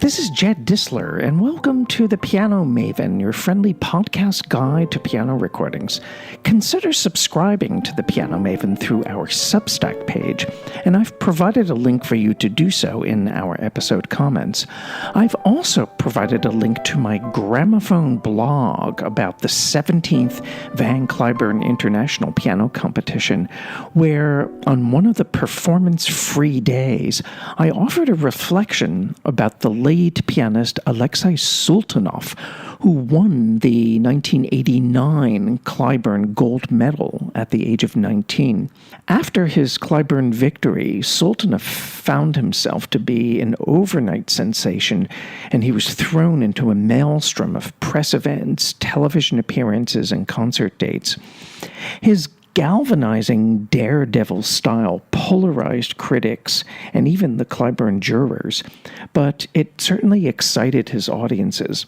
This is Jed Disler, and welcome to The Piano Maven, your friendly podcast guide to piano recordings. Consider subscribing to The Piano Maven through our Substack page, and I've provided a link for you to do so in our episode comments. I've also provided a link to my gramophone blog about the 17th Van Cliburn International Piano Competition, where on one of the performance-free days, I offered a reflection about the late pianist Alexei Sultanov, who won the 1989 Cliburn Gold Medal at the age of 19. After his Cliburn victory, Sultanov found himself to be an overnight sensation, and he was thrown into a maelstrom of press events, television appearances, and concert dates. His galvanizing daredevil style polarized critics and even the Cliburn jurors, but it certainly excited his audiences.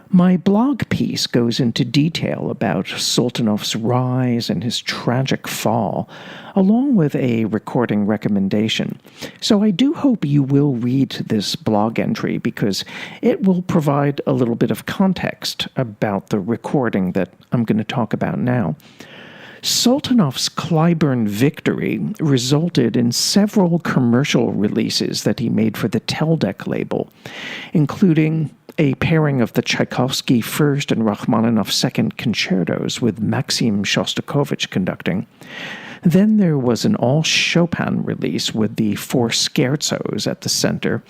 My blog piece goes into detail about Sultanov's rise and his tragic fall, along with a recording recommendation. So I do hope you will read this blog entry because it will provide a little bit of context about the recording that I'm going to talk about now. Sultanov's Cliburn victory resulted in several commercial releases that he made for the Teldec label, including a pairing of the Tchaikovsky First and Rachmaninoff Second concertos with Maxim Shostakovich conducting. Then there was an all-Chopin release with the 4 scherzos at the center.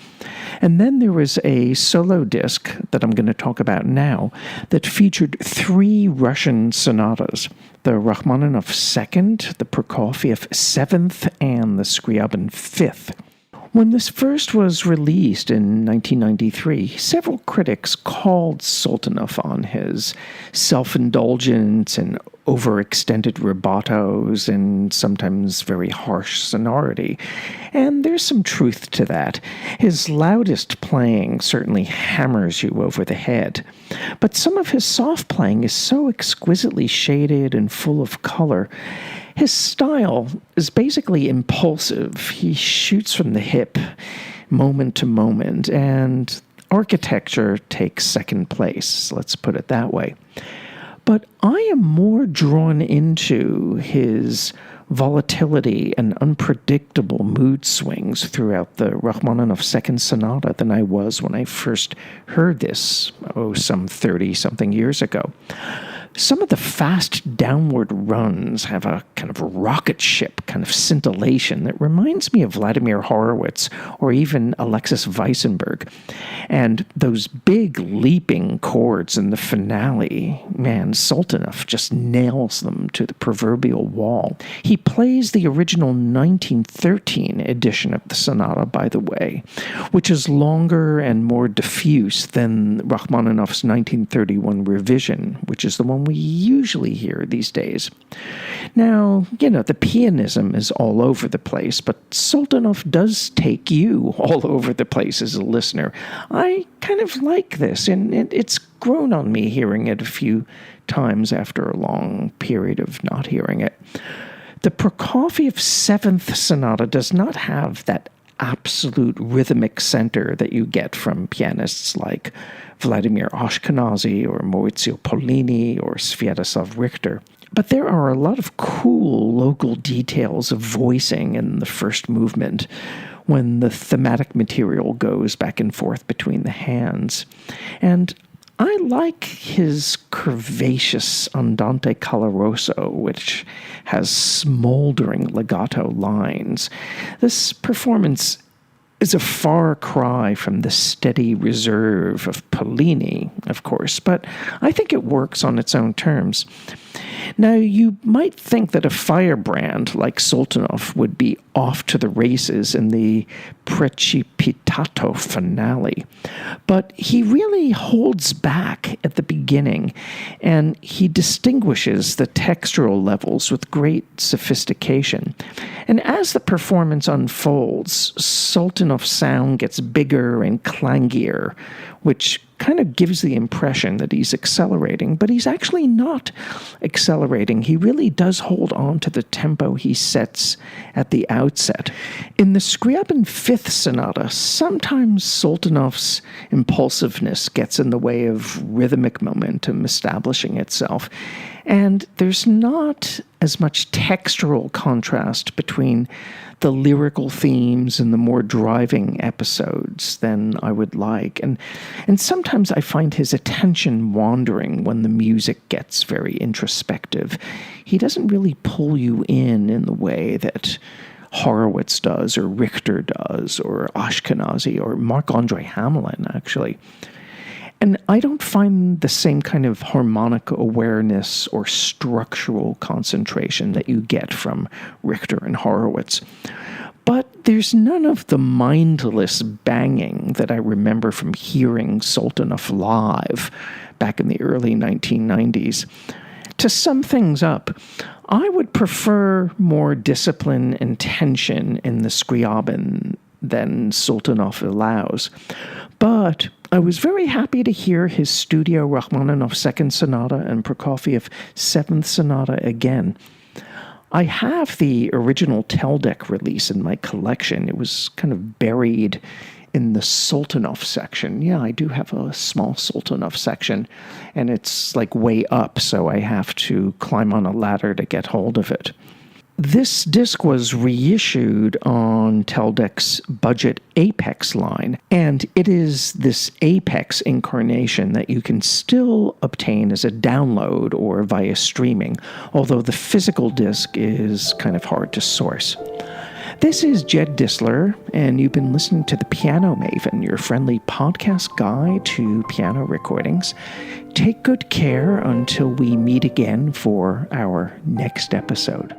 And then there was a solo disc that I'm going to talk about now that featured 3 Russian sonatas, the Rachmaninoff Second, the Prokofiev Seventh, and the Scriabin Fifth. When this first was released in 1993, several critics called Sultanov on his self-indulgence and overextended rubatos and sometimes very harsh sonority. And there's some truth to that. His loudest playing certainly hammers you over the head. But some of his soft playing is so exquisitely shaded and full of color. His style is basically impulsive. He shoots from the hip, moment to moment, and architecture takes second place, let's put it that way. But I am more drawn into his volatility and unpredictable mood swings throughout the Rachmaninoff Second Sonata than I was when I first heard this, some 30-something years ago. Some of the fast downward runs have a kind of rocket ship kind of scintillation that reminds me of Vladimir Horowitz or even Alexis Weissenberg. And those big leaping chords in the finale, man, Sultanov just nails them to the proverbial wall. He plays the original 1913 edition of the sonata, by the way, which is longer and more diffuse than Rachmaninoff's 1931 revision, which is the one we usually hear these days. Now, the pianism is all over the place, but Sultanov does take you all over the place as a listener. I kind of like this, and it's grown on me hearing it a few times after a long period of not hearing it. The Prokofiev Seventh Sonata does not have that absolute rhythmic center that you get from pianists like Vladimir Ashkenazy or Maurizio Pollini or Sviatoslav Richter. But there are a lot of cool local details of voicing in the first movement when the thematic material goes back and forth between the hands. And I like his curvaceous andante caloroso, which has smoldering legato lines. This performance is a far cry from the steady reserve of Pollini, of course, but I think it works on its own terms. Now, you might think that a firebrand like Sultanov would be off to the races in the Precipitato finale, but he really holds back at the beginning, and he distinguishes the textural levels with great sophistication. And as the performance unfolds, Sultanov's sound gets bigger and clangier, which kind of gives the impression that he's accelerating, but he's actually not accelerating. He really does hold on to the tempo he sets at the outset. In the Scriabin Fifth Sonata, sometimes Sultanov's impulsiveness gets in the way of rhythmic momentum establishing itself, and there's not as much textural contrast between the lyrical themes and the more driving episodes than I would like. And sometimes I find his attention wandering when the music gets very introspective. He doesn't really pull you in the way that Horowitz does, or Richter does, or Ashkenazi, or Marc-Andre Hamelin, actually. And I don't find the same kind of harmonic awareness or structural concentration that you get from Richter and Horowitz. But there's none of the mindless banging that I remember from hearing Sultanov live back in the early 1990s. To sum things up, I would prefer more discipline and tension in the Scriabin than Sultanov allows. But I was very happy to hear his studio Rachmaninoff Second Sonata and Prokofiev Seventh Sonata again. I have the original Teldec release in my collection. It was kind of buried in the Sultanov section. Yeah, I do have a small Sultanov section, and it's like way up, so I have to climb on a ladder to get hold of it. This disc was reissued on Teldec's budget Apex line, and it is this Apex incarnation that you can still obtain as a download or via streaming, although the physical disc is kind of hard to source. This is Jed Disler, and you've been listening to The Piano Maven, your friendly podcast guide to piano recordings. Take good care until we meet again for our next episode.